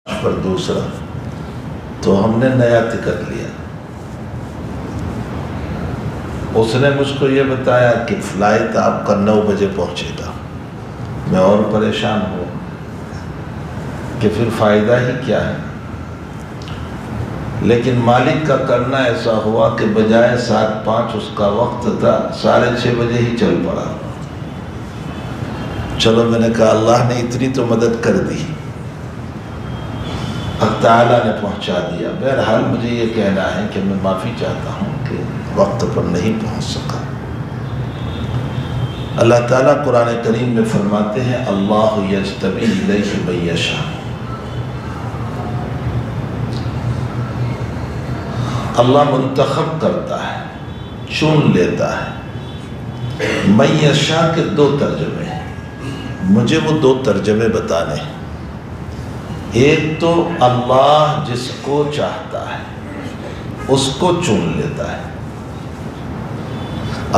پر دوسرا، تو ہم نے نیا ٹکٹ لیا۔ اس نے مجھ کو یہ بتایا کہ فلائٹ آپ کا 9 بجے پہنچے گا۔ میں اور پریشان ہوا کہ پھر فائدہ ہی کیا ہے، لیکن مالک کا کرنا ایسا ہوا کہ بجائے 7:05 اس کا وقت تھا 6:30 بجے ہی چل پڑا۔ چلو میں نے کہا اللہ نے اتنی تو مدد کر دی، اللہ تعالیٰ نے پہنچا دیا۔ بہرحال مجھے یہ کہنا ہے کہ میں معافی چاہتا ہوں کہ وقت پر نہیں پہنچ سکا۔ اللہ تعالیٰ قرآن کریم میں فرماتے ہیں اللہ یجتبی الیہ من یشاء، اللہ منتخب کرتا ہے، چن لیتا ہے۔ من یشاء کے 2 ترجمے ہیں، مجھے وہ 2 ترجمے بتانے ہیں۔ ایک تو اللہ جس کو چاہتا ہے اس کو چن لیتا ہے،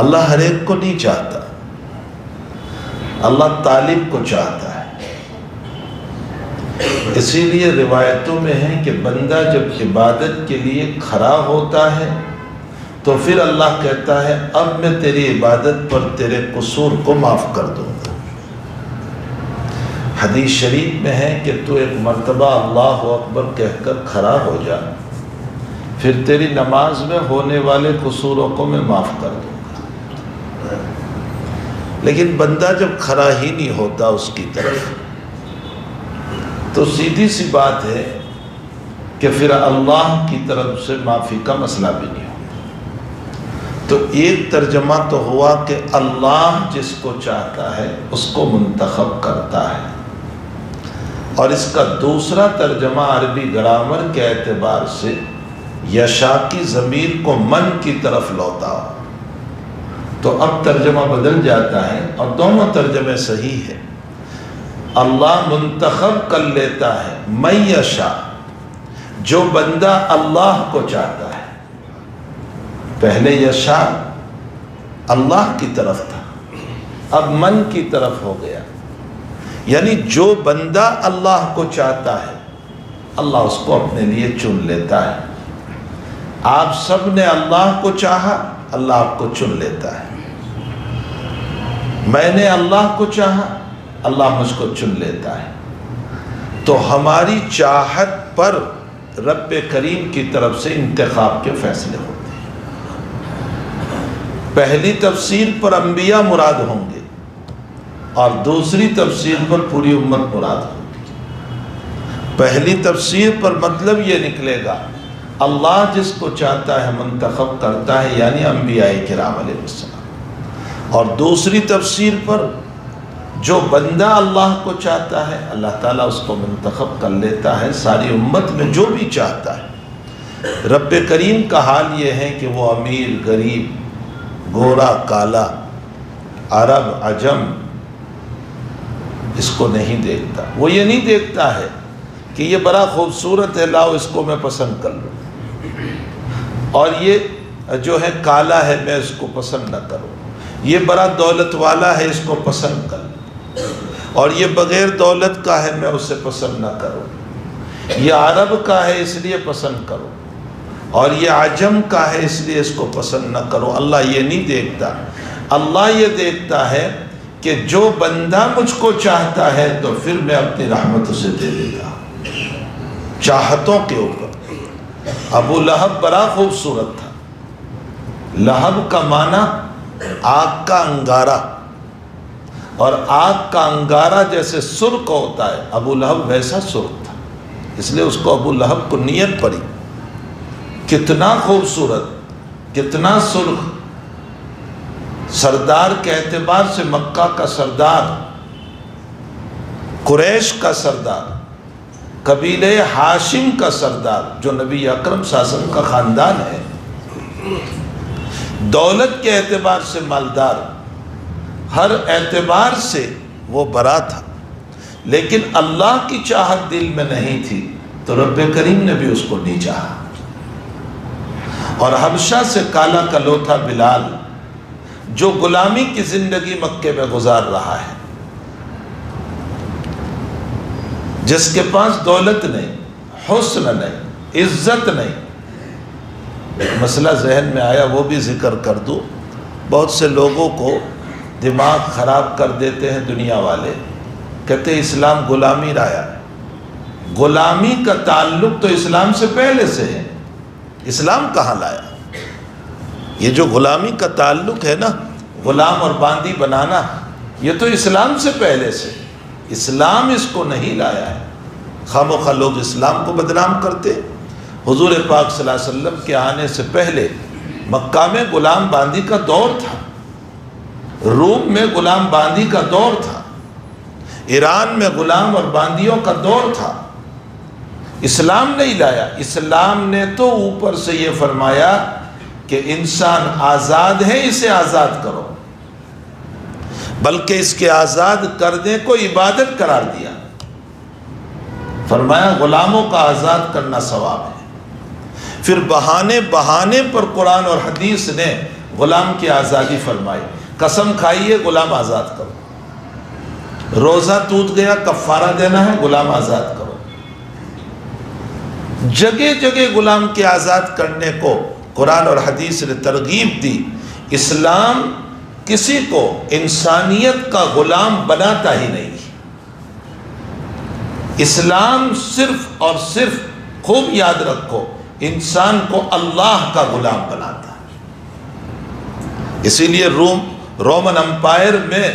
اللہ ہر ایک کو نہیں چاہتا، اللہ طالب کو چاہتا ہے۔ اسی لیے روایتوں میں ہے کہ بندہ جب عبادت کے لیے کھڑا ہوتا ہے تو پھر اللہ کہتا ہے اب میں تیری عبادت پر تیرے قصور کو معاف کر دوں گا۔ حدیث شریف میں ہے کہ تو ایک مرتبہ اللہ اکبر کہہ کر کھڑا ہو جا، پھر تیری نماز میں ہونے والے قصوروں کو میں معاف کر دوں گا۔ لیکن بندہ جب کھڑا ہی نہیں ہوتا اس کی طرف، تو سیدھی سی بات ہے کہ پھر اللہ کی طرف سے معافی کا مسئلہ بھی نہیں ہوتا۔ تو ایک ترجمہ تو ہوا کہ اللہ جس کو چاہتا ہے اس کو منتخب کرتا ہے، اور اس کا دوسرا ترجمہ عربی گرامر کے اعتبار سے یشاء کی ضمیر کو من کی طرف لوٹا، تو اب ترجمہ بدل جاتا ہے اور دونوں ترجمے صحیح ہیں۔ اللہ منتخب کر لیتا ہے من یشاء، جو بندہ اللہ کو چاہتا ہے۔ پہلے یشاء اللہ کی طرف تھا، اب من کی طرف ہو گیا، یعنی جو بندہ اللہ کو چاہتا ہے اللہ اس کو اپنے لیے چن لیتا ہے۔ آپ سب نے اللہ کو چاہا، اللہ آپ کو چن لیتا ہے۔ میں نے اللہ کو چاہا، اللہ مجھ کو چن لیتا ہے۔ تو ہماری چاہت پر رب کریم کی طرف سے انتخاب کے فیصلے ہوتے ہیں۔ پہلی تفسیر پر انبیاء مراد ہوں گے اور دوسری تفسیر پر پوری امت مراد ہوگی۔ پہلی تفسیر پر مطلب یہ نکلے گا اللہ جس کو چاہتا ہے منتخب کرتا ہے، یعنی انبیاء کرام علیہ السلام۔ اور دوسری تفسیر پر جو بندہ اللہ کو چاہتا ہے اللہ تعالیٰ اس کو منتخب کر لیتا ہے، ساری امت میں جو بھی چاہتا ہے۔ رب کریم کا حال یہ ہے کہ وہ امیر غریب، گورا کالا، عرب عجم اس کو نہیں دیکھتا۔ وہ یہ نہیں دیکھتا ہے کہ یہ بڑا خوبصورت ہے، لاؤ اس کو میں پسند کر لوں، اور یہ جو ہے کالا ہے میں اس کو پسند نہ کروں، یہ بڑا دولت والا ہے اس کو پسند کر لوں، اور یہ بغیر دولت کا ہے میں اسے پسند نہ کروں، یہ عرب کا ہے اس لیے پسند کروں، اور یہ عجم کا ہے اس لیے اس کو پسند نہ کروں۔ اللہ یہ نہیں دیکھتا، اللہ یہ دیکھتا ہے کہ جو بندہ مجھ کو چاہتا ہے تو پھر میں اپنی رحمت اسے دے دیتا ہوں، چاہتوں کے اوپر۔ ابو لہب بڑا خوبصورت تھا، لہب کا معنی آگ کا انگارہ، اور آگ کا انگارہ جیسے سرخ ہوتا ہے، ابو لہب ویسا سرخ تھا، اس لیے اس کو ابو لہب کو نیت پڑی۔ کتنا خوبصورت، کتنا سرخ، سردار کے اعتبار سے مکہ کا سردار، قریش کا سردار، قبیلہ ہاشم کا سردار، جو نبی اکرم صلی اللہ علیہ وسلم کا خاندان ہے، دولت کے اعتبار سے مالدار، ہر اعتبار سے وہ بڑا تھا، لیکن اللہ کی چاہت دل میں نہیں تھی تو رب کریم نے بھی اس کو نہیں چاہا۔ اور حبشہ سے کالا کلوتھا بلال جو غلامی کی زندگی مکے میں گزار رہا ہے، جس کے پاس دولت نہیں، حسن نہیں، عزت نہیں۔ ایک مسئلہ ذہن میں آیا، وہ بھی ذکر کر دوں۔ بہت سے لوگوں کو دماغ خراب کر دیتے ہیں دنیا والے، کہتے ہیں اسلام غلامی لایا ہے۔ غلامی کا تعلق تو اسلام سے پہلے سے ہے، اسلام کہاں لایا؟ یہ جو غلامی کا تعلق ہے نا، غلام اور باندی بنانا، یہ تو اسلام سے پہلے سے، اسلام اس کو نہیں لایا ہے۔ خواہ مخواہ لوگ اسلام کو بدنام کرتے۔ حضور پاک صلی اللہ علیہ وسلم کے آنے سے پہلے مکہ میں غلام باندی کا دور تھا، روم میں غلام باندی کا دور تھا، ایران میں غلام اور باندیوں کا دور تھا۔ اسلام نہیں لایا، اسلام نے تو اوپر سے یہ فرمایا کہ انسان آزاد ہے، اسے آزاد کرو، بلکہ اس کے آزاد کرنے کو عبادت قرار دیا۔ فرمایا غلاموں کا آزاد کرنا ثواب ہے۔ پھر بہانے پر قرآن اور حدیث نے غلام کی آزادی فرمائی۔ قسم کھائیے غلام آزاد کرو، روزہ ٹوٹ گیا کفارہ دینا ہے، غلام آزاد کرو۔ جگہ جگہ غلام کے آزاد کرنے کو قرآن اور حدیث نے ترغیب دی۔ اسلام کسی کو انسانیت کا غلام بناتا ہی نہیں، اسلام صرف اور صرف، خوب یاد رکھو، انسان کو اللہ کا غلام بناتا ہے۔ اسی لیے رومن امپائر میں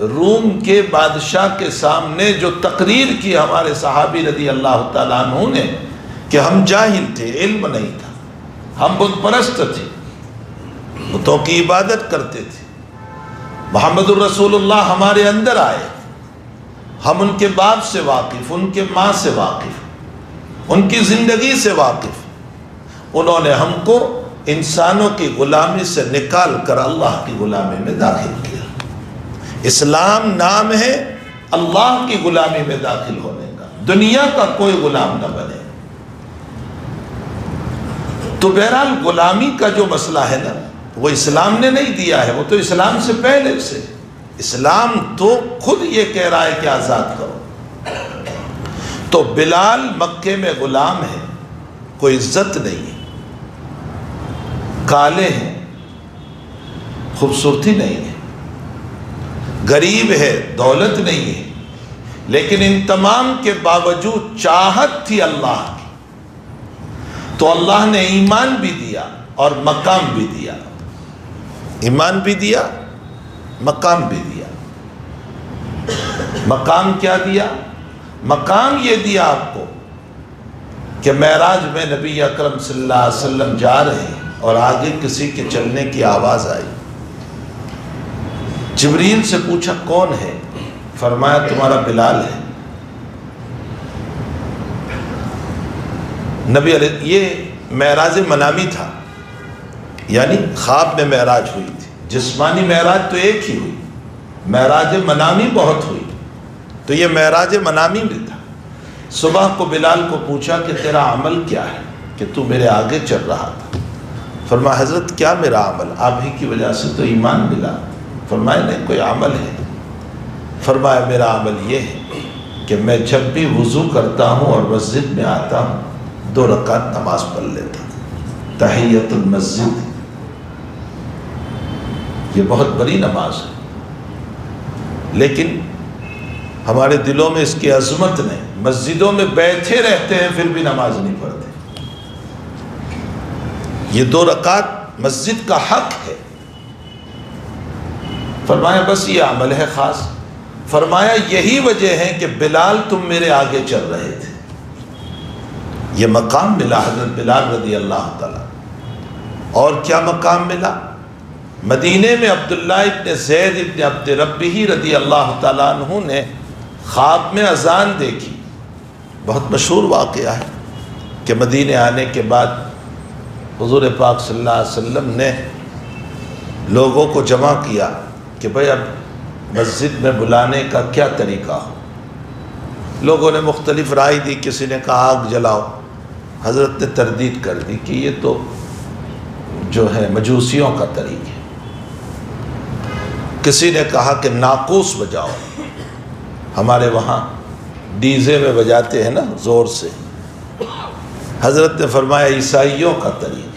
روم کے بادشاہ کے سامنے جو تقریر کی ہمارے صحابی رضی اللہ تعالیٰ عنہ نے کہ ہم جاہل تھے، علم نہیں تھا، ہم بت پرست تھے، بتوں کی عبادت کرتے تھے، محمد الرسول اللہ ہمارے اندر آئے، ہم ان کے باپ سے واقف، ان کے ماں سے واقف، ان کی زندگی سے واقف، انہوں نے ہم کو انسانوں کی غلامی سے نکال کر اللہ کی غلامی میں داخل کیا۔ اسلام نام ہے اللہ کی غلامی میں داخل ہونے کا، دنیا کا کوئی غلام نہ بنے۔ تو بہرحال غلامی کا جو مسئلہ ہے نا، وہ اسلام نے نہیں دیا ہے، وہ تو اسلام سے پہلے سے، اسلام تو خود یہ کہہ رہا ہے کہ آزاد کرو۔ تو بلال مکے میں غلام ہے، کوئی عزت نہیں ہے، کالے ہیں، خوبصورتی نہیں ہے، غریب ہے، دولت نہیں ہے، لیکن ان تمام کے باوجود چاہت تھی اللہ کی، تو اللہ نے ایمان بھی دیا اور مقام بھی دیا، ایمان بھی دیا، مقام بھی دیا۔ مقام کیا دیا؟ مقام یہ دیا آپ کو کہ معراج میں نبی اکرم صلی اللہ علیہ وسلم جا رہے ہیں اور آگے کسی کے چلنے کی آواز آئی۔ جبریل سے پوچھا کون ہے؟ فرمایا تمہارا بلال ہے۔ نبی علیہ، یہ معراج منامی تھا، یعنی خواب میں معراج ہوئی تھی، جسمانی معراج تو ایک ہی ہوئی، معراج منامی بہت ہوئی، تو یہ معراج منامی میں تھا۔ صبح کو بلال کو پوچھا کہ تیرا عمل کیا ہے کہ تو میرے آگے چل رہا تھا؟ فرمایا حضرت کیا میرا عمل، آپ ہی کی وجہ سے تو ایمان ملا۔ فرمایا نہیں کوئی عمل ہے؟ فرمایا میرا عمل یہ ہے کہ میں جب بھی وضو کرتا ہوں اور مسجد میں آتا ہوں 2 رکعت نماز پڑھ لیتا ہوں، تحیت المسجد، یہ بہت بڑی نماز ہے، لیکن ہمارے دلوں میں اس کی عظمت نہیں، مسجدوں میں بیٹھے رہتے ہیں پھر بھی نماز نہیں پڑھتے۔ یہ 2 رکعت مسجد کا حق ہے۔ فرمایا بس یہ عمل ہے خاص۔ فرمایا یہی وجہ ہے کہ بلال تم میرے آگے چل رہے تھے، یہ مقام ملا حضرت بلال رضی اللہ تعالیٰ۔ اور کیا مقام ملا؟ مدینے میں عبداللہ ابن زید ابن عبد ربہ رضی اللہ تعالیٰ عنہ نے خواب میں اذان دیکھی، بہت مشہور واقعہ ہے کہ مدینے آنے کے بعد حضور پاک صلی اللہ علیہ وسلم نے لوگوں کو جمع کیا کہ بھئی اب مسجد میں بلانے کا کیا طریقہ ہو۔ لوگوں نے مختلف رائے دی، کسی نے کہا آگ جلاؤ، حضرت نے تردید کر دی کہ یہ تو جو ہے مجوسیوں کا طریقہ ہے۔ کسی نے کہا کہ ناقوس بجاؤ، ہمارے وہاں ڈیزے میں بجاتے ہیں نا زور سے. حضرت نے فرمایا عیسائیوں کا طریق.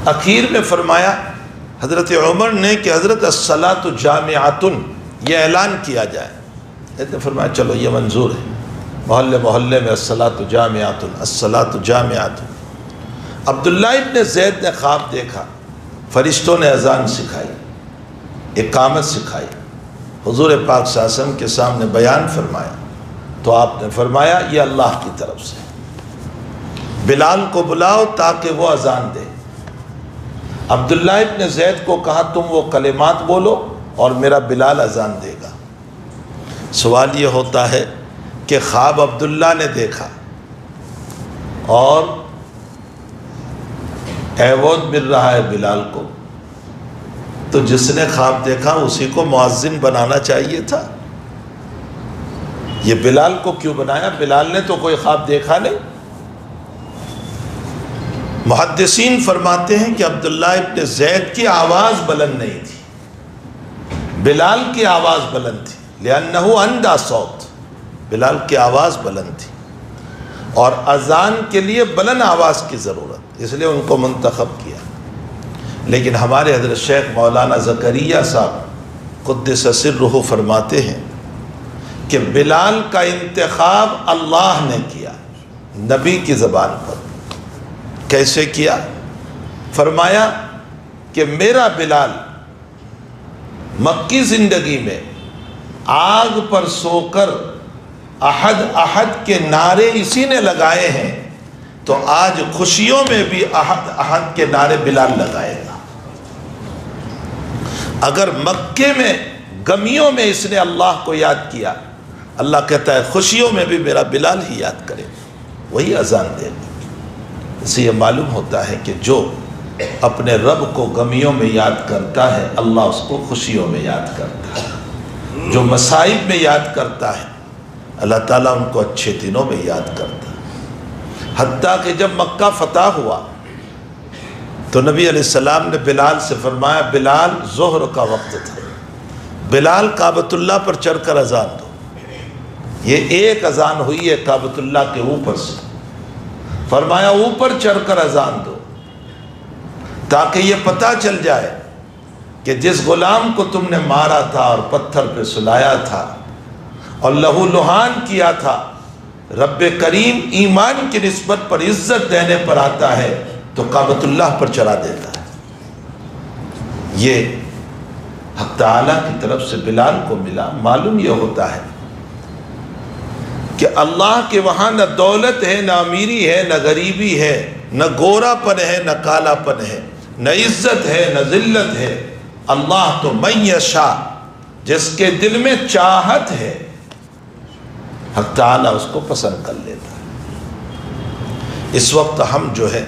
اخیر میں فرمایا حضرت عمر نے کہ حضرت الصلاۃ جامعۃ، یہ اعلان کیا جائے. حضرت نے فرمایا چلو یہ منظور ہے، محلے محلے میں الصلاۃ جامعۃ الصلاۃ جامعۃ. عبداللہ ابن زید نے خواب دیکھا، فرشتوں نے اذان سکھائی، اقامت سکھائی، حضور پاک صلی اللہ علیہ وسلم کے سامنے بیان فرمایا. تو آپ نے فرمایا یہ اللہ کی طرف سے، بلال کو بلاؤ تاکہ وہ اذان دے. عبداللہ ابن زید کو کہا تم وہ کلمات بولو اور میرا بلال اذان دے گا. سوال یہ ہوتا ہے کہ خواب عبداللہ نے دیکھا اور ایوود مل رہا ہے بلال کو، تو جس نے خواب دیکھا اسی کو مؤذن بنانا چاہیے تھا. یہ بلال کو کیوں بنایا؟ بلال نے تو کوئی خواب دیکھا نہیں. محدثین فرماتے ہیں کہ عبداللہ ابن زید کی آواز بلند نہیں تھی، بلال کی آواز بلند تھی. لأنہ اندہ صوت، بلال کی آواز بلند تھی اور اذان کے لیے بلند آواز کی ضرورت، اس لیے ان کو منتخب کیا. لیکن ہمارے حضرت شیخ مولانا زکریا صاحب قدس سرہ فرماتے ہیں کہ بلال کا انتخاب اللہ نے کیا نبی کی زبان پر. کیسے کیا؟ فرمایا کہ میرا بلال مکی زندگی میں آگ پر سو کر احد احد کے نعرے اسی نے لگائے ہیں، تو آج خوشیوں میں بھی احد احد کے نعرے بلال لگائے گا. اگر مکے میں غمیوں میں اس نے اللہ کو یاد کیا، اللہ کہتا ہے خوشیوں میں بھی میرا بلال ہی یاد کرے، وہی اذان دے گا. اس سے یہ معلوم ہوتا ہے کہ جو اپنے رب کو غمیوں میں یاد کرتا ہے اللہ اس کو خوشیوں میں یاد کرتا ہے. جو مصائب میں یاد کرتا ہے اللہ تعالیٰ ان کو اچھے دنوں میں یاد کرتا ہے. حتیٰ کہ جب مکہ فتح ہوا تو نبی علیہ السلام نے بلال سے فرمایا بلال ظہر کا وقت تھا، بلال کعبۃ اللہ پر چڑھ کر اذان دو. یہ ایک اذان ہوئی ہے کعبۃ اللہ کے اوپر سے، فرمایا اوپر چڑھ کر اذان دو تاکہ یہ پتہ چل جائے کہ جس غلام کو تم نے مارا تھا اور پتھر پہ سلایا تھا اور لہو لہان کیا تھا، رب کریم ایمان کی نسبت پر عزت دینے پر آتا ہے تو کعبۃ اللہ پر چڑھا دیتا ہے. یہ حق تعالیٰ کی طرف سے بلال کو ملا. معلوم یہ ہوتا ہے کہ اللہ کے وہاں نہ دولت ہے، نہ امیری ہے، نہ غریبی ہے، نہ گورا پن ہے، نہ کالا پن ہے، نہ عزت ہے، نہ ذلت ہے. اللہ تو من یشاء، جس کے دل میں چاہت ہے حق تعالیٰ اس کو پسند کر لیتا ہے. اس وقت ہم جو ہے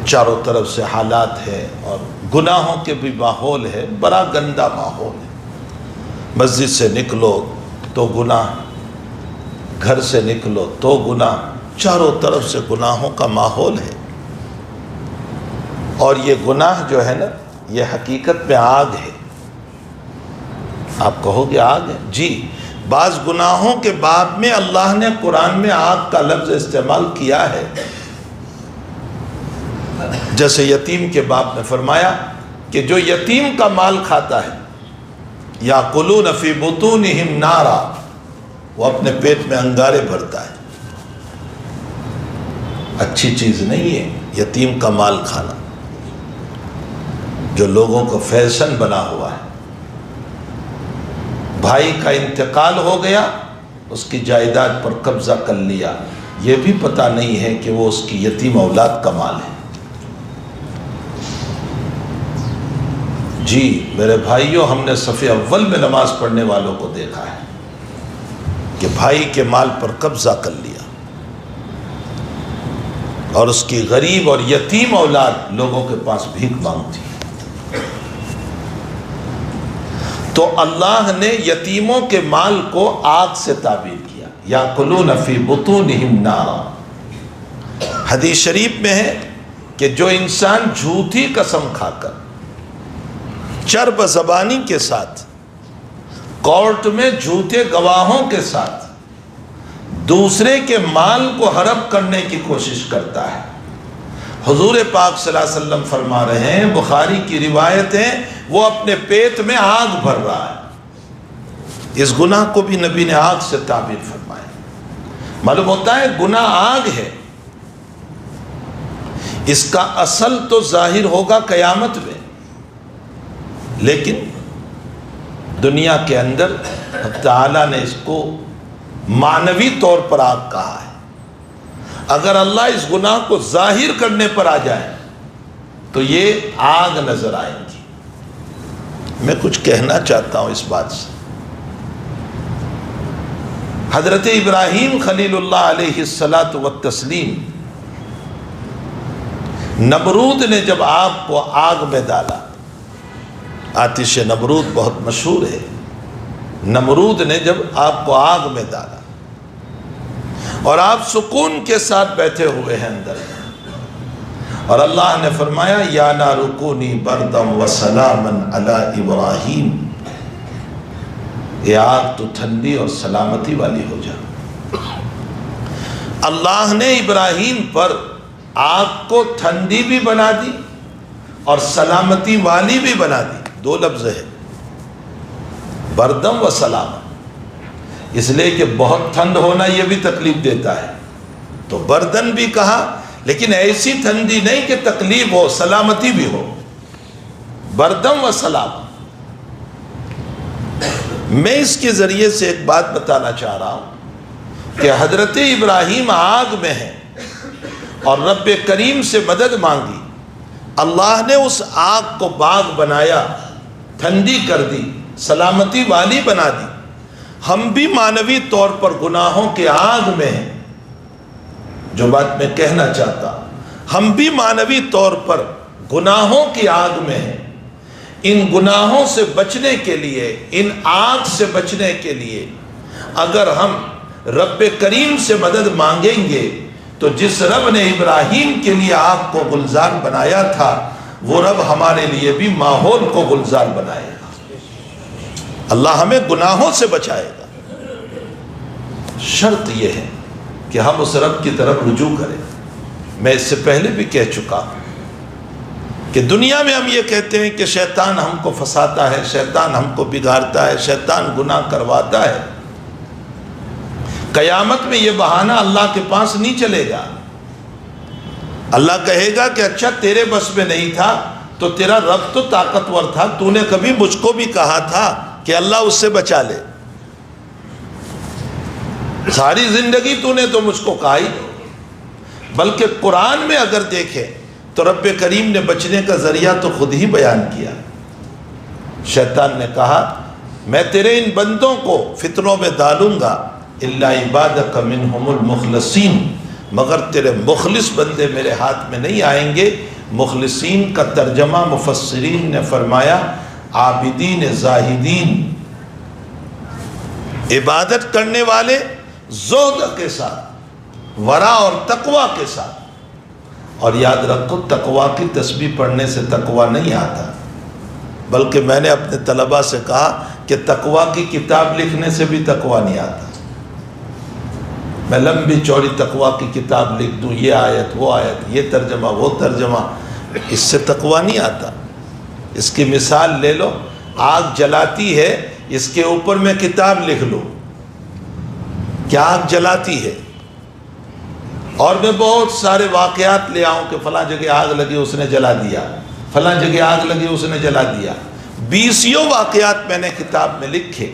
چاروں طرف سے حالات ہے اور گناہوں کے بھی ماحول ہے، بڑا گندا ماحول ہے. مسجد سے نکلو تو گناہ، گھر سے نکلو تو گناہ، چاروں طرف سے گناہوں کا ماحول ہے. اور یہ گناہ جو ہے نا یہ حقیقت میں آگ ہے. آپ کہو گے آگ ہے؟ جی، بعض گناہوں کے باب میں اللہ نے قرآن میں آگ کا لفظ استعمال کیا ہے. جیسے یتیم کے باب میں فرمایا کہ جو یتیم کا مال کھاتا ہے یاکلون فی بطونہم نارا، وہ اپنے پیٹ میں انگارے بھرتا ہے. اچھی چیز نہیں ہے یتیم کا مال کھانا، جو لوگوں کو فیشن بنا ہوا ہے. بھائی کا انتقال ہو گیا، اس کی جائیداد پر قبضہ کر لیا، یہ بھی پتہ نہیں ہے کہ وہ اس کی یتیم اولاد کا مال ہے. جی میرے بھائیوں، ہم نے صف اول میں نماز پڑھنے والوں کو دیکھا ہے کہ بھائی کے مال پر قبضہ کر لیا اور اس کی غریب اور یتیم اولاد لوگوں کے پاس بھیک مانگتی ہے. تو اللہ نے یتیموں کے مال کو آگ سے تعبیر کیا، یاکلون فی بطونہم نارا. حدیث شریف میں ہے کہ جو انسان جھوٹی قسم کھا کر چرب زبانی کے ساتھ کورٹ میں جھوٹے گواہوں کے ساتھ دوسرے کے مال کو ہڑپ کرنے کی کوشش کرتا ہے۔ حضور پاک صلی اللہ علیہ وسلم فرما رہے ہیں، بخاری کی روایت ہے، وہ اپنے پیٹ میں آگ بھر رہا ہے۔ اس گناہ کو بھی نبی نے آگ سے تعبیر فرمایا۔ معلوم ہوتا ہے گناہ آگ ہے، اس کا اصل تو ظاہر ہوگا قیامت میں، لیکن دنیا کے اندر تعالیٰ نے اس کو معنوی طور پر آگ کہا ہے۔ اگر اللہ اس گناہ کو ظاہر کرنے پر آ جائے تو یہ آگ نظر آئیں گی۔ میں کچھ کہنا چاہتا ہوں اس بات سے۔ حضرت ابراہیم خلیل اللہ علیہ الصلاۃ والتسلیم، نمرود نے جب آپ کو آگ میں ڈالا، آتش نمرود بہت مشہور ہے، نمرود نے جب آپ کو آگ میں ڈالا اور آپ سکون کے ساتھ بیٹھے ہوئے ہیں اندر، اور اللہ نے فرمایا یا نار کونی بردم وسلاما علی ابراہیم، یہ آگ تو ٹھنڈی اور سلامتی والی ہو جا۔ اللہ نے ابراہیم پر آگ کو ٹھنڈی بھی بنا دی اور سلامتی والی بھی بنا دی، دو لفظ ہے، بردم و سلام، اس لیے کہ بہت ٹھنڈ ہونا یہ بھی تکلیف دیتا ہے، تو بردن بھی کہا، لیکن ایسی ٹھنڈی نہیں کہ تکلیف ہو، سلامتی بھی ہو، بردم و سلام۔ میں اس کے ذریعے سے ایک بات بتانا چاہ رہا ہوں کہ حضرت ابراہیم آگ میں ہیں اور رب کریم سے مدد مانگی، اللہ نے اس آگ کو باغ بنایا، ٹھنڈی کر دی، سلامتی والی بنا دی۔ ہم بھی معنوی طور پر گناہوں کے آگ میں ہیں، جو بات میں کہنا چاہتا ہوں، ہم بھی معنوی طور پر گناہوں کی آگ میں ہیں۔ ان گناہوں سے بچنے کے لیے، ان آگ سے بچنے کے لیے اگر ہم رب کریم سے مدد مانگیں گے تو جس رب نے ابراہیم کے لیے آگ کو گلزار بنایا تھا، وہ رب ہمارے لیے بھی ماحول کو گلزار بنائے گا۔ اللہ ہمیں گناہوں سے بچائے گا، شرط یہ ہے کہ ہم اس رب کی طرف رجوع کریں۔ میں اس سے پہلے بھی کہہ چکا ہوں کہ دنیا میں ہم یہ کہتے ہیں کہ شیطان ہم کو پھنساتا ہے، شیطان ہم کو بگاڑتا ہے، شیطان گناہ کرواتا ہے۔ قیامت میں یہ بہانہ اللہ کے پاس نہیں چلے گا۔ اللہ کہے گا کہ اچھا تیرے بس میں نہیں تھا تو تیرا رب تو طاقتور تھا، تو نے کبھی مجھ کو بھی کہا تھا کہ اللہ اس سے بچا لے، ساری زندگی تو نے تو مجھ کو کہا ہی نہیں۔ بلکہ قرآن میں اگر دیکھیں تو رب کریم نے بچنے کا ذریعہ تو خود ہی بیان کیا۔ شیطان نے کہا میں تیرے ان بندوں کو فتنوں میں ڈالوں گا، الا عبادک منہم المخلصین، مگر تیرے مخلص بندے میرے ہاتھ میں نہیں آئیں گے۔ مخلصین کا ترجمہ مفسرین نے فرمایا عابدین زاہدین، عبادت کرنے والے زہد کے ساتھ، ورع اور تقوی کے ساتھ۔ اور یاد رکھو تقوی کی تسبیح پڑھنے سے تقوی نہیں آتا، بلکہ میں نے اپنے طلباء سے کہا کہ تقوی کی کتاب لکھنے سے بھی تقوی نہیں آتا۔ میں لمبی چوڑی تقوی کی کتاب لکھ دوں، یہ آیت وہ آیت، یہ ترجمہ وہ ترجمہ، اس سے تقوی نہیں آتا۔ اس کی مثال لے لو، آگ جلاتی ہے، اس کے اوپر میں کتاب لکھ لوں، کیا آگ جلاتی ہے؟ اور میں بہت سارے واقعات لے آؤں کہ فلاں جگہ آگ لگی اس نے جلا دیا، فلاں جگہ آگ لگی اس نے جلا دیا، 20 واقعات میں نے کتاب میں لکھے،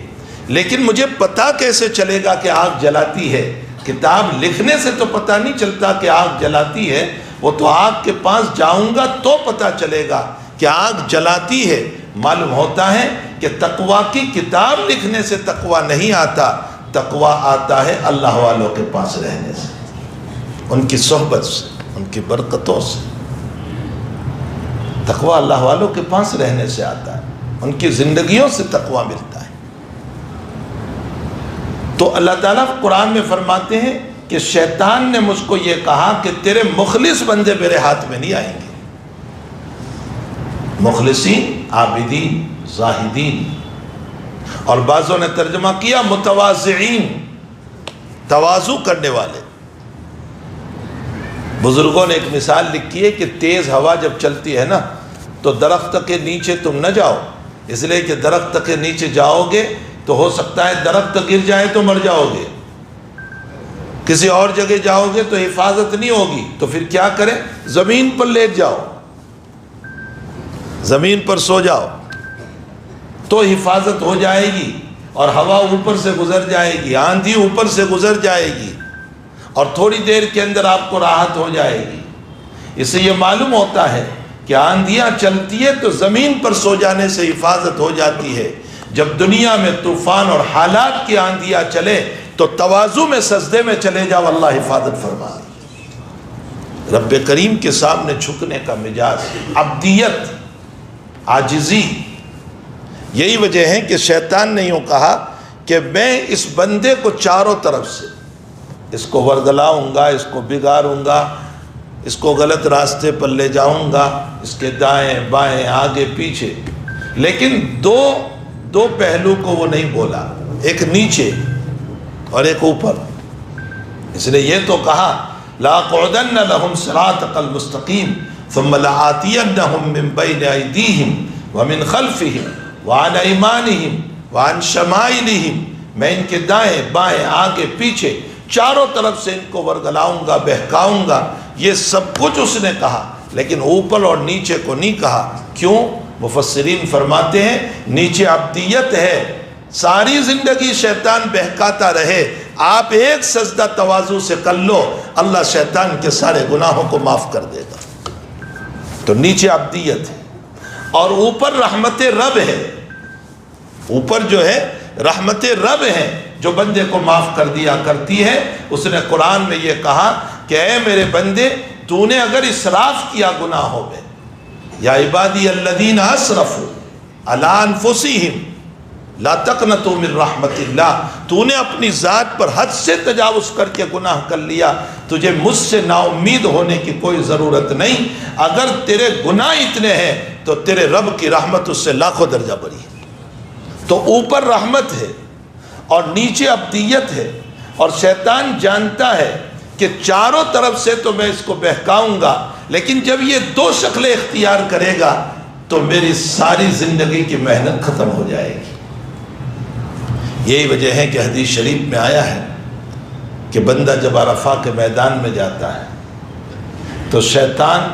لیکن مجھے پتہ کیسے چلے گا کہ آگ جلاتی ہے؟ کتاب لکھنے سے تو پتہ نہیں چلتا کہ آگ جلاتی ہے، وہ تو آگ کے پاس جاؤں گا تو پتہ چلے گا کہ آگ جلاتی ہے۔ معلوم ہوتا ہے کہ تقوی کی کتاب لکھنے سے تقوی نہیں آتا، تقوی آتا ہے اللہ والوں کے پاس رہنے سے، ان کی صحبت سے، ان کی برکتوں سے۔ تقوی اللہ والوں کے پاس رہنے سے آتا ہے، ان کی زندگیوں سے تقوی ملتا ہے۔ تو اللہ تعالیٰ قرآن میں فرماتے ہیں کہ شیطان نے مجھ کو یہ کہا کہ تیرے مخلص بندے میرے ہاتھ میں نہیں آئیں گے۔ مخلصین، عابدین، زاہدین، اور بعضوں نے ترجمہ کیا متواضعین، تواضع کرنے والے۔ بزرگوں نے ایک مثال لکھی ہے کہ تیز ہوا جب چلتی ہے نا تو درخت کے نیچے تم نہ جاؤ، اس لیے کہ درخت کے نیچے جاؤ گے تو ہو سکتا ہے درخت گر جائے تو مر جاؤ گے، کسی اور جگہ جاؤ گے تو حفاظت نہیں ہوگی، تو پھر کیا کریں؟ زمین پر لیٹ جاؤ، زمین پر سو جاؤ تو حفاظت ہو جائے گی، اور ہوا اوپر سے گزر جائے گی، آندھی اوپر سے گزر جائے گی، اور تھوڑی دیر کے اندر آپ کو راحت ہو جائے گی۔ اس سے یہ معلوم ہوتا ہے کہ آندھیاں چلتی ہے تو زمین پر سو جانے سے حفاظت ہو جاتی ہے۔ جب دنیا میں طوفان اور حالات کی آندھیاں چلے تو تواضع میں سجدے میں چلے جاؤ، اللہ حفاظت فرما۔ رب کریم کے سامنے جھکنے کا مزاج، عبدیت، عاجزی۔ یہی وجہ ہے کہ شیطان نے یوں کہا کہ میں اس بندے کو چاروں طرف سے اس کو ورگلاؤں گا، اس کو بگاڑوں گا، اس کو غلط راستے پر لے جاؤں گا، اس کے دائیں بائیں آگے پیچھے، لیکن دو پہلو کو وہ نہیں بولا، ایک نیچے اور ایک اوپر۔ اس نے یہ تو کہا لَأَقْعُدَنَّ لَهُمْ صِرَاطَكَ الْمُسْتَقِيمَ ثُمَّ لَآتِيَنَّهُمْ مِنْ بَيْنِ أَيْدِيهِمْ وَمِنْ خَلْفِهِمْ وَعَنْ أَيْمَانِهِمْ وَعَنْ شَمَائِلِهِمْ، میں ان کے دائیں بائیں آگے پیچھے چاروں طرف سے ان کو ورگلاؤں گا، بہکاؤں گا۔ یہ سب کچھ اس نے کہا، لیکن اوپر اور نیچے کو نہیں کہا۔ کیوں؟ مفسرین فرماتے ہیں نیچے عبدیت ہے، ساری زندگی شیطان بہکاتا رہے، آپ ایک سجدہ تواضع سے کر لو، اللہ شیطان کے سارے گناہوں کو معاف کر دے گا۔ تو نیچے عبدیت ہے، اور اوپر رحمت رب ہے۔ اوپر جو ہے رحمت رب ہے جو بندے کو معاف کر دیا کرتی ہے۔ اس نے قرآن میں یہ کہا کہ اے میرے بندے، تو نے اگر اسراف کیا گناہوں میں، یا عبادی الذین اسرفوا علی انفسہم لا تقنطوا من رحمت اللہ، تو نے اپنی ذات پر حد سے تجاوز کر کے گناہ کر لیا، تجھے مجھ سے نا امید ہونے کی کوئی ضرورت نہیں۔ اگر تیرے گناہ اتنے ہیں تو تیرے رب کی رحمت اس سے لاکھوں درجہ بڑی ہے۔ تو اوپر رحمت ہے اور نیچے عبدیت ہے، اور شیطان جانتا ہے کہ چاروں طرف سے تو میں اس کو بہکاؤں گا، لیکن جب یہ دو شکلیں اختیار کرے گا تو میری ساری زندگی کی محنت ختم ہو جائے گی۔ یہی وجہ ہے کہ حدیث شریف میں آیا ہے کہ بندہ جب عرفہ کے میدان میں جاتا ہے تو شیطان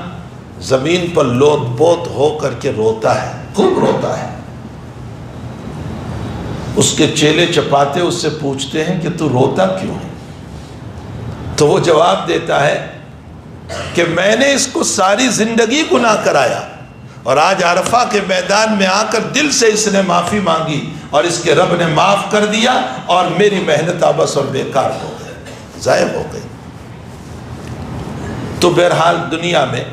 زمین پر لوت پوت ہو کر کے روتا ہے، خوب روتا ہے۔ اس کے چیلے چپاتے اس سے پوچھتے ہیں کہ تو روتا کیوں ہے؟ تو وہ جواب دیتا ہے کہ میں نے اس کو ساری زندگی گناہ کرایا، اور آج عرفہ کے میدان میں آ کر دل سے اس نے معافی مانگی اور اس کے رب نے معاف کر دیا، اور میری محنت آبس اور بیکار ہو گئی، ضائع ہو گئی۔ تو بہرحال دنیا میں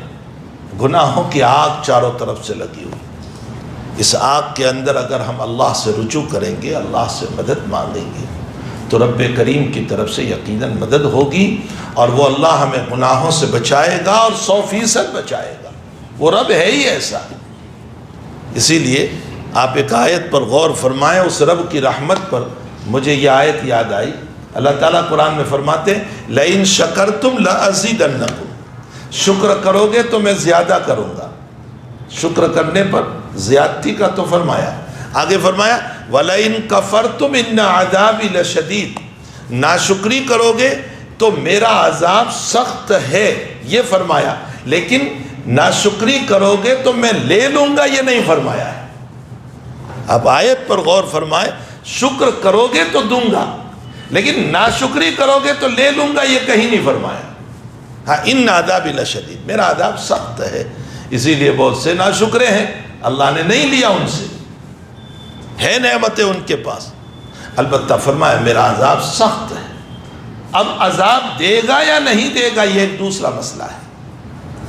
گناہوں کی آگ چاروں طرف سے لگی ہوئی، اس آگ کے اندر اگر ہم اللہ سے رجوع کریں گے، اللہ سے مدد مانگیں گے تو رب کریم کی طرف سے یقیناً مدد ہوگی، اور وہ اللہ ہمیں گناہوں سے بچائے گا، اور 100% بچائے گا۔ وہ رب ہے ہی ایسا۔ اسی لیے آپ ایک آیت پر غور فرمائیں، اس رب کی رحمت پر مجھے یہ آیت یاد آئی۔ اللہ تعالیٰ قرآن میں فرماتے ہیں لَإِن شَكَرْتُمْ لَأَزِيدَنَّكُمْ، شکر کرو گے تو میں زیادہ کروں گا۔ شکر کرنے پر زیادتی کا تو فرمایا، آگے فرمایا وَلَئِن كَفَرْتُمْ إِنَّ عَذَابِي لَشَدِيدٌ، ناشکری کرو گے تو میرا عذاب سخت ہے، یہ فرمایا، لیکن ناشکری کرو گے تو میں لے لوں گا یہ نہیں فرمایا ہے۔ اب آیت پر غور فرمائے، شکر کرو گے تو دوں گا، لیکن ناشکری کرو گے تو لے لوں گا یہ کہیں نہیں فرمایا۔ ہاں ان عذابی لشدید، میرا عذاب سخت ہے، اسی لیے بہت سے ناشکرے ہیں، اللہ نے نہیں لیا ان سے، ہے نعمتیں ان کے پاس، البتہ فرمایا میرا عذاب سخت ہے۔ اب عذاب دے گا یا نہیں دے گا یہ ایک دوسرا مسئلہ ہے۔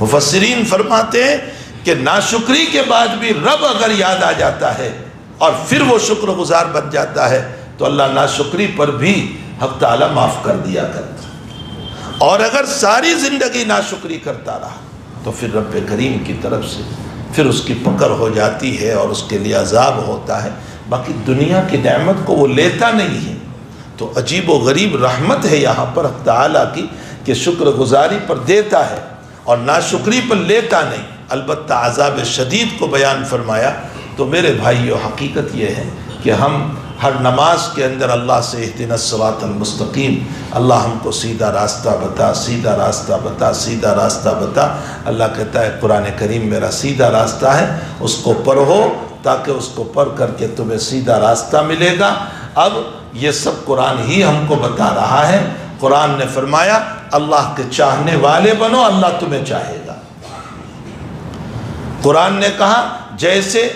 مفسرین فرماتے ہیں کہ ناشکری کے بعد بھی رب اگر یاد آ جاتا ہے اور پھر وہ شکر گزار بن جاتا ہے تو اللہ ناشکری پر بھی حق تعالیٰ معاف کر دیا کرتا، اور اگر ساری زندگی ناشکری کرتا رہا تو پھر رب کریم کی طرف سے پھر اس کی پکڑ ہو جاتی ہے اور اس کے لیے عذاب ہوتا ہے۔ باقی دنیا کی نعمت کو وہ لیتا نہیں ہے۔ تو عجیب و غریب رحمت ہے یہاں پر حق تعالیٰ کی کہ شکر گزاری پر دیتا ہے اور ناشکری پر لیتا نہیں، البتہ عذاب شدید کو بیان فرمایا۔ تو میرے بھائیو، حقیقت یہ ہے کہ ہم ہر نماز کے اندر اللہ سے اہدنا الصراط المستقیم، اللہ ہم کو سیدھا راستہ بتا، سیدھا راستہ بتا، سیدھا راستہ بتا۔ اللہ کہتا ہے قرآن کریم میرا سیدھا راستہ ہے، اس کو پڑھو تاکہ اس کو پڑھ کر کے تمہیں سیدھا راستہ ملے گا۔ اب یہ سب قرآن ہی ہم کو بتا رہا ہے۔ قرآن نے فرمایا اللہ کے چاہنے والے بنو، اللہ تمہیں چاہے گا۔ قرآن نے کہا جیسے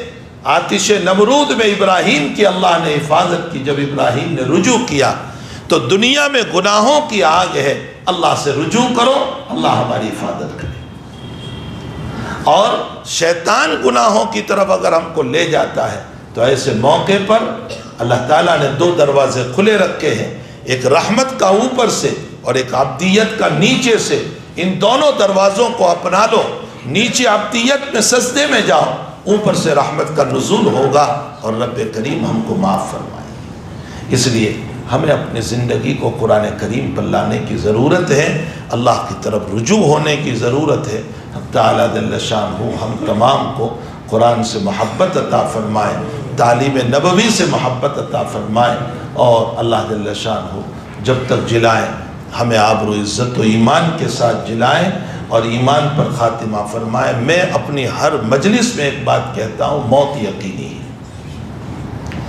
آتش نمرود میں ابراہیم کی اللہ نے حفاظت کی، جب ابراہیم نے رجوع کیا تو دنیا میں گناہوں کی آگ ہے، اللہ سے رجوع کرو، اللہ ہماری حفاظت کرے۔ اور شیطان گناہوں کی طرف اگر ہم کو لے جاتا ہے تو ایسے موقع پر اللہ تعالیٰ نے دو دروازے کھلے رکھے ہیں، ایک رحمت کا اوپر سے اور ایک عبدیت کا نیچے سے۔ ان دونوں دروازوں کو اپنا لو، نیچے عبدیت میں سجدے میں جاؤ، اوپر سے رحمت کا نزول ہوگا اور رب کریم ہم کو معاف فرمائے۔ اس لیے ہمیں اپنی زندگی کو قرآن کریم پر لانے کی ضرورت ہے، اللہ کی طرف رجوع ہونے کی ضرورت ہے۔ حق تعالیٰ جل شانہ ہم تمام کو قرآن سے محبت عطا فرمائے، تعلیم نبوی سے محبت عطا فرمائے، اور اللہ جل شانہ جب تک جلائیں ہمیں آبرو عزت و ایمان کے ساتھ جلائیں اور ایمان پر خاتمہ فرمائے۔ میں اپنی ہر مجلس میں ایک بات کہتا ہوں، موت یقینی ہے،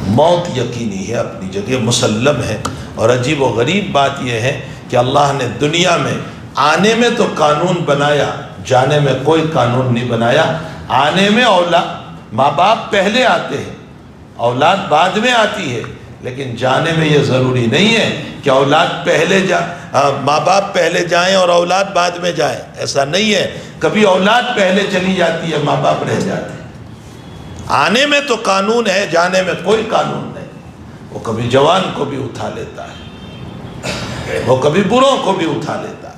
موت یقینی ہے، اپنی جگہ مسلم ہے۔ اور عجیب و غریب بات یہ ہے کہ اللہ نے دنیا میں آنے میں تو قانون بنایا، جانے میں کوئی قانون نہیں بنایا۔ آنے میں اولاد ماں باپ پہلے آتے ہیں، اولاد بعد میں آتی ہے، لیکن جانے میں یہ ضروری نہیں ہے کہ اولاد پہلے ماں باپ پہلے جائیں اور اولاد بعد میں جائیں، ایسا نہیں ہے۔ کبھی اولاد پہلے چلی جاتی ہے، ماں باپ رہ جاتے ہیں۔ آنے میں تو قانون ہے، جانے میں کوئی قانون نہیں۔ وہ کبھی جوان کو بھی اٹھا لیتا ہے، وہ کبھی بوڑھوں کو بھی اٹھا لیتا ہے،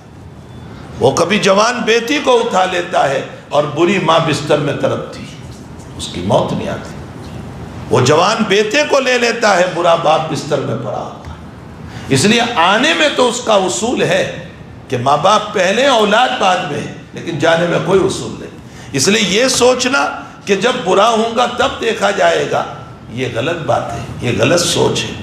وہ کبھی جوان بیٹی کو اٹھا لیتا ہے اور بری ماں بستر میں تڑپتی ہے، اس کی موت نہیں آتی۔ وہ جوان بیٹے کو لے لیتا ہے، برا باپ بستر میں پڑا ہوتا ہے۔ اس لیے آنے میں تو اس کا اصول ہے کہ ماں باپ پہلے اولاد بعد میں ہے، لیکن جانے میں کوئی اصول نہیں۔ اس لیے یہ سوچنا کہ جب برا ہوں گا تب دیکھا جائے گا، یہ غلط بات ہے، یہ غلط سوچ ہے۔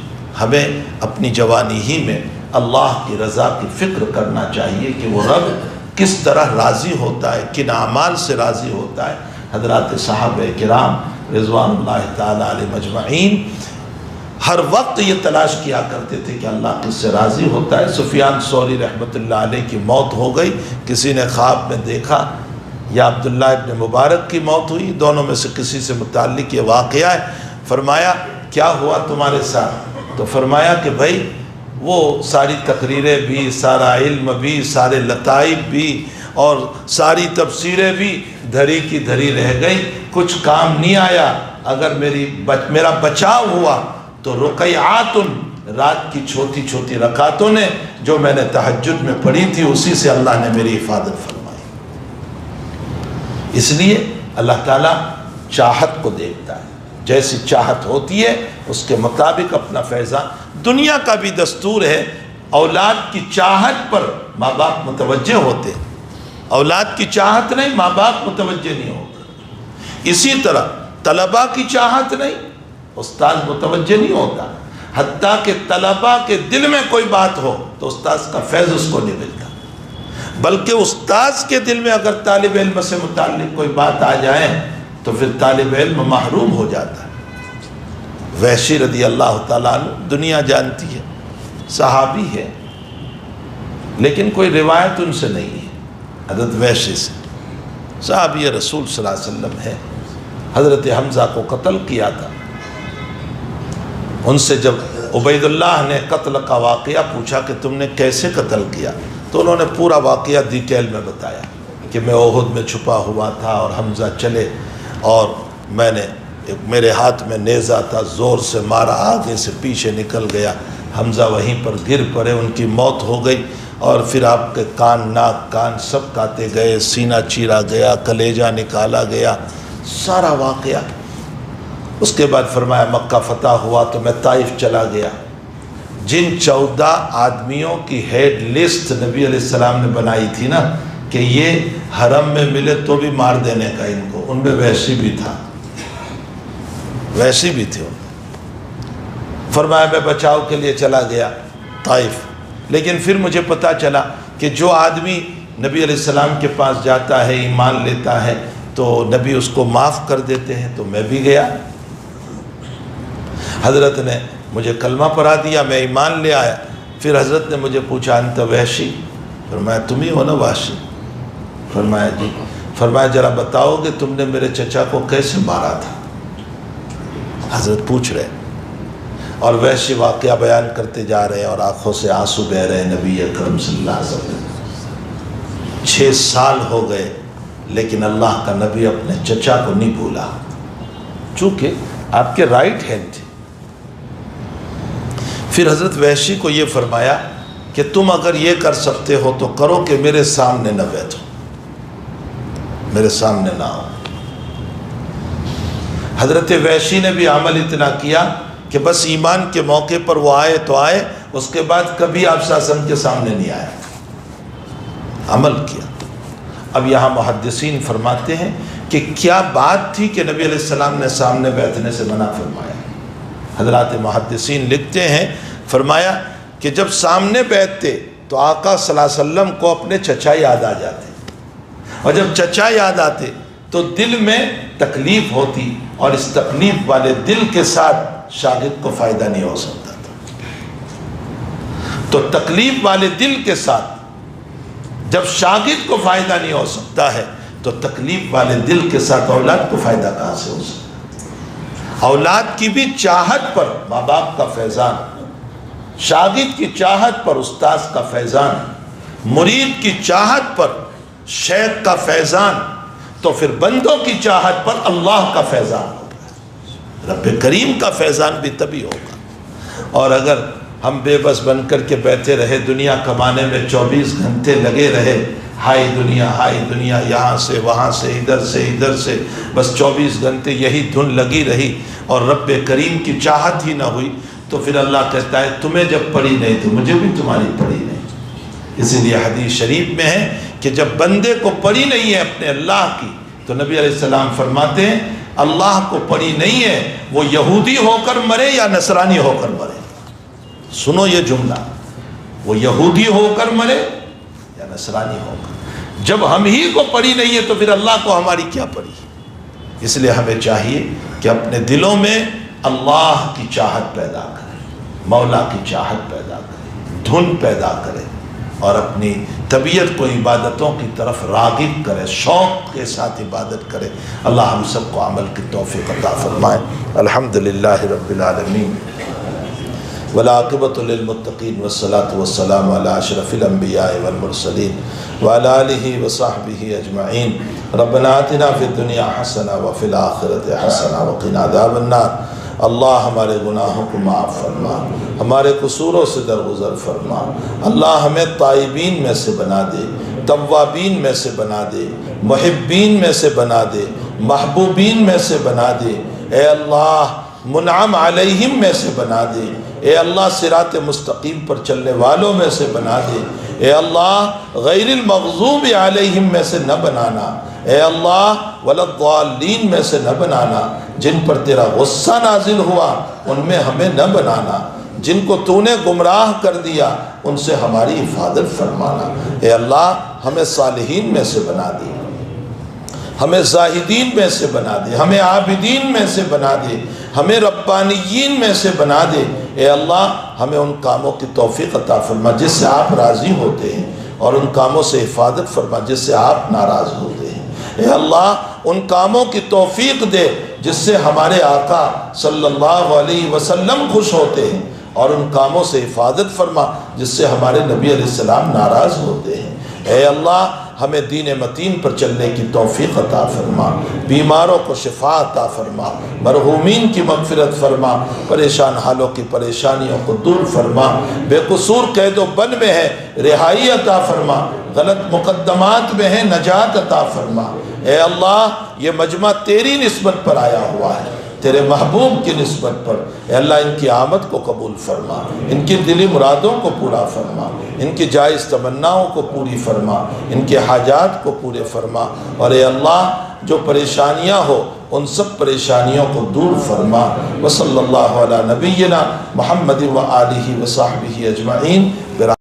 ہمیں اپنی جوانی ہی میں اللہ کی رضا کی فکر کرنا چاہیے کہ وہ رب کس طرح راضی ہوتا ہے، کن اعمال سے راضی ہوتا ہے۔ حضرات صحابہ کرام رضوان اللہ تعالیٰ علیہ مجمعین ہر وقت یہ تلاش کیا کرتے تھے کہ اللہ کس سے راضی ہوتا ہے۔ سفیان ثوری رحمۃ اللہ علیہ کی موت ہو گئی، کسی نے خواب میں دیکھا، یا عبداللہ ابن مبارک کی موت ہوئی، دونوں میں سے کسی سے متعلق یہ واقعہ ہے۔ فرمایا کیا ہوا تمہارے ساتھ؟ تو فرمایا کہ بھائی وہ ساری تقریریں بھی، سارا علم بھی، سارے لطائف بھی اور ساری تفسیریں بھی دھری کی دھری رہ گئی، کچھ کام نہیں آیا۔ اگر میرا بچاؤ ہوا تو رقیعات، رات کی چھوٹی چھوٹی رکعتوں نے جو میں نے تہجد میں پڑھی تھی، اسی سے اللہ نے میری حفاظت فرمائی۔ اس لیے اللہ تعالیٰ چاہت کو دیکھتا ہے، جیسی چاہت ہوتی ہے اس کے مطابق اپنا فیضان۔ دنیا کا بھی دستور ہے، اولاد کی چاہت پر ماں باپ متوجہ ہوتے، اولاد کی چاہت نہیں، ماں باپ متوجہ نہیں ہوتے۔ اسی طرح طلباء کی چاہت نہیں، استاذ متوجہ نہیں ہوتا، حتیٰ کہ طلباء کے دل میں کوئی بات ہو تو استاذ کا فیض اس کو نہیں ملتا، بلکہ استاذ کے دل میں اگر طالب علم سے متعلق کوئی بات آ جائے تو پھر طالب علم محروم ہو جاتا ہے۔ وحشی رضی اللہ تعالیٰ عنہ دنیا جانتی ہے، صحابی ہے، لیکن کوئی روایت ان سے نہیں ہے حضرت وحشی سے۔ صحابی رسول صلی اللہ علیہ وسلم ہے، حضرت حمزہ کو قتل کیا تھا۔ ان سے جب عبید اللہ نے قتل کا واقعہ پوچھا کہ تم نے کیسے قتل کیا، تو انہوں نے پورا واقعہ ڈیٹیل میں بتایا کہ میں احد میں چھپا ہوا تھا اور حمزہ چلے اور میں نے میرے ہاتھ میں نیزہ تھا، زور سے مارا، آگے سے پیچھے نکل گیا، حمزہ وہیں پر گر پڑے، ان کی موت ہو گئی، اور پھر آپ کے کان، ناک، کان سب کاٹے گئے، سینہ چیرا گیا، کلیجہ نکالا گیا، سارا واقعہ۔ اس کے بعد فرمایا مکہ فتح ہوا تو میں طائف چلا گیا. جن 14 آدمیوں کی ہیڈ لسٹ نبی علیہ السلام نے بنائی تھی نا کہ یہ حرم میں ملے تو بھی مار دینے کا ان کو، ان میں وحشی بھی تھا، وحشی بھی تھے. فرمایا میں بچاؤ کے لیے چلا گیا طائف. لیکن پھر مجھے پتہ چلا کہ جو آدمی نبی علیہ السلام کے پاس جاتا ہے، ایمان لیتا ہے تو نبی اس کو معاف کر دیتے ہیں. تو میں بھی گیا. حضرت نے مجھے کلمہ پڑھا دیا، میں ایمان لے آیا. پھر حضرت نے مجھے پوچھا انت وحشی؟ فرمایا تم ہی ہو نا وحشی؟ فرمایا جی. فرمایا ذرا بتاؤ گے تم نے میرے چچا کو کیسے مارا تھا؟ حضرت پوچھ رہے اور وحشی واقعہ بیان کرتے جا رہے ہیں اور آنکھوں سے آنسو بہہ رہے ہیں. نبی اکرم صلی اللہ علیہ وسلم 6 سال ہو گئے لیکن اللہ کا نبی اپنے چچا کو نہیں بھولا، چونکہ آپ کے رائٹ ہینڈ تھے. پھر حضرت وحشی کو یہ فرمایا کہ تم اگر یہ کر سکتے ہو تو کرو کہ میرے سامنے نہ بیٹھو، میرے سامنے نہ آؤ. حضرت وحشی نے بھی عمل اتنا کیا کہ بس ایمان کے موقع پر وہ آئے تو آئے، اس کے بعد کبھی آپ صلی اللہ علیہ وسلم کے سامنے نہیں آئے، عمل کیا. اب یہاں محدثین فرماتے ہیں کہ کیا بات تھی کہ نبی علیہ السلام نے سامنے بیٹھنے سے منع فرمایا. حضرات محدثین لکھتے ہیں فرمایا کہ جب سامنے بیٹھتے تو آقا صلی اللہ علیہ وسلم کو اپنے چچا یاد آ جاتے، اور جب چچا یاد آتے تو دل میں تکلیف ہوتی، اور اس تکلیف والے دل کے ساتھ شاگرد کو فائدہ نہیں ہو سکتا تھا. تو تکلیف والے دل کے ساتھ جب شاگرد کو فائدہ نہیں ہو سکتا ہے تو تکلیف والے دل کے ساتھ اولاد کو فائدہ کہاں سے ہو سکتا ہے؟ اولاد کی بھی چاہت پر ماں باپ کا فیضان، شاگرد کی چاہت پر استاذ کا فیضان، مرید کی چاہت پر شیخ کا فیضان، تو پھر بندوں کی چاہت پر اللہ کا فیضان ہوگا، رب کریم کا فیضان بھی تبھی ہوگا. اور اگر ہم بے بس بن کر کے بیٹھے رہے، دنیا کمانے میں 24 گھنٹے لگے رہے، ہائی دنیا، یہاں سے وہاں سے ادھر سے بس 24 گھنٹے یہی دھن لگی رہی اور رب کریم کی چاہت ہی نہ ہوئی، تو پھر اللہ کہتا ہے تمہیں جب پڑی نہیں تو مجھے بھی تمہاری پڑی نہیں. اسی لیے حدیث شریف میں ہے کہ جب بندے کو پڑی نہیں ہے اپنے اللہ کی تو نبی علیہ السلام فرماتے ہیں اللہ کو پڑی نہیں ہے، وہ یہودی ہو کر مرے یا نصرانی ہو کر مرے. سنو یہ جملہ، وہ یہودی ہو کر مرے یا نصرانی ہو کر. جب ہم ہی کو پڑی نہیں ہے تو پھر اللہ کو ہماری کیا پڑی. اس لیے ہمیں چاہیے کہ اپنے دلوں میں اللہ کی چاہت پیدا کریں، مولا کی چاہت پیدا کریں، دھن پیدا کریں، اور اپنی طبیعت کو عبادتوں کی طرف راغب کرے، شوق کے ساتھ عبادت کرے. اللہ ہم سب کو عمل کی توفیق عطا فرمائے. الحمدللہ رب العالمین والعاقبۃ للمتقین والصلاة والسلام علی اشرف الانبیاء والمرسلین وعلی آلہ وصحبہ اجمعین. ربنا آتنا فی الدنیا حسنہ وفی الآخرۃ حسنہ وقنا عذاب النار. اللہ ہمارے گناہوں کو معاف فرما، ہمارے قصوروں سے درگزر فرما. اللہ ہمیں تائبین میں سے بنا دے، توابین میں سے بنا دے، محبین میں سے بنا دے، محبوبین میں سے بنا دے. اے اللہ منعم علیہم میں سے بنا دے. اے اللہ صراط مستقیم پر چلنے والوں میں سے بنا دے. اے اللہ غیر المغضوب علیہم میں سے نہ بنانا. اے اللہ ولا الضالین میں سے نہ بنانا. جن پر تیرا غصہ نازل ہوا ان میں ہمیں نہ بنانا. جن کو تو نے گمراہ کر دیا ان سے ہماری حفاظت فرمانا. اے اللہ ہمیں صالحین میں سے بنا دے، ہمیں زاہدین میں سے بنا دے، ہمیں عابدین میں سے بنا دے، ہمیں ربانیین میں سے بنا دے. اے اللہ ہمیں ان کاموں کی توفیق عطا فرما جس سے آپ راضی ہوتے ہیں، اور ان کاموں سے حفاظت فرما جس سے آپ ناراض ہوتے ہیں. اے اللہ ان کاموں کی توفیق دے جس سے ہمارے آقا صلی اللہ علیہ وسلم خوش ہوتے ہیں، اور ان کاموں سے حفاظت فرما جس سے ہمارے نبی علیہ السلام ناراض ہوتے ہیں. اے اللہ ہمیں دین متین پر چلنے کی توفیق عطا فرما، بیماروں کو شفا عطا فرما، مرحومین کی مغفرت فرما، پریشان حالوں کی پریشانیوں کو دور فرما، بے قصور قید و بند میں ہے رہائی عطا فرما، غلط مقدمات میں ہے نجات عطا فرما. اے اللہ یہ مجمع تیری نسبت پر آیا ہوا ہے، تیرے محبوب کی نسبت پر اے اللہ ان کی آمد کو قبول فرما، ان کی دلی مرادوں کو پورا فرما، ان کی جائز تمناؤں کو پوری فرما، ان کے حاجات کو پورے فرما، اور اے اللہ جو پریشانیاں ہو ان سب پریشانیوں کو دور فرما۔ وصلی اللہ علی نبینا محمد و آلہ و صحبہ اجمعین۔